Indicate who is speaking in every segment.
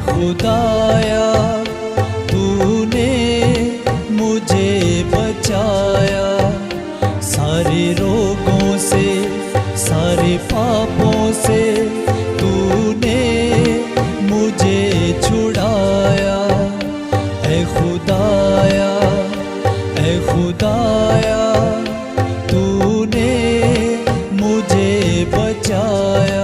Speaker 1: खुदाया तूने मुझे बचाया, सारे रोगों से सारे पापों से तूने मुझे छुड़ाया। ऐ खुदाया ऐ खुदाया तूने मुझे बचाया।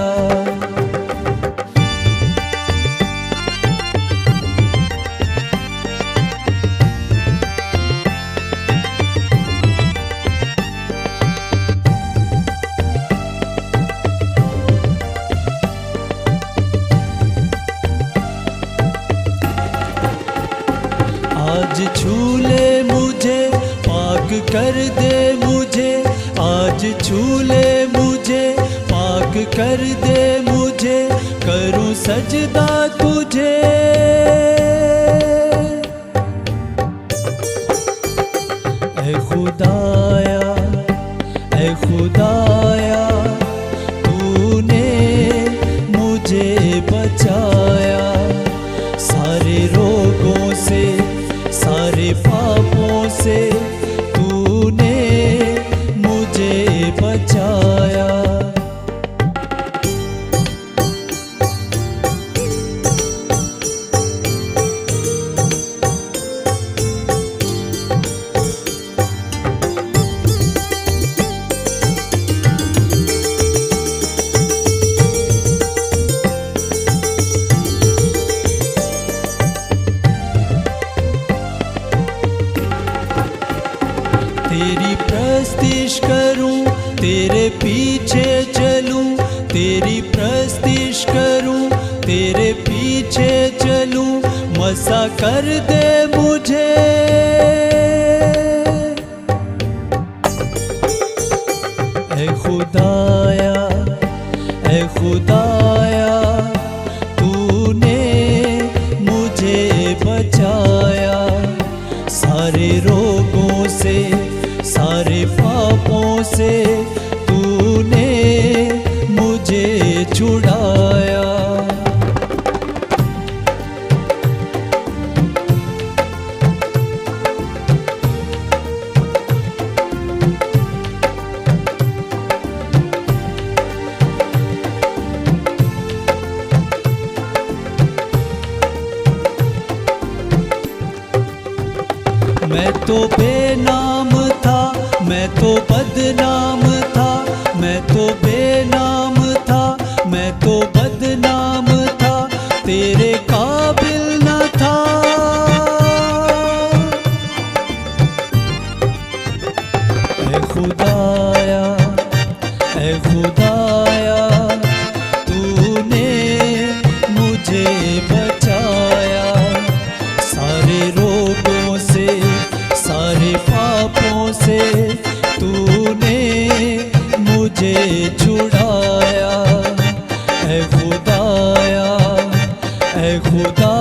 Speaker 1: आज छू ले मुझे पाक कर दे मुझे, आज छू ले मुझे पाक कर दे मुझे, करूं सजदा तुझे। ऐ खुदाया ऐ खुदाया तूने मुझे बचाया, सारे रोगों से सारे पापों से तूने मुझे बचाया। तेरी प्रस्तिश करूं तेरे पीछे चलूं, तेरी प्रस्तिश करूं तेरे पीछे चलूं, मसा कर दे मुझे। ऐ खुदाया ऐ खुदाया तूने मुझे बचाया, सारे रोगों से सारे पापों से तूने मुझे छुड़ाया। मैं तो बेनाम था, मैं तो बदनाम था, मैं तो बेनाम था, मैं तो बदनाम था, तेरे काबिल न था। ऐ खुदाया ऐ खुदाया तूने मुझे बचाया, सारे रोगों से सारे पापों से तूने मुझे छुड़ाया। ऐ खुदाया ऐ खुदा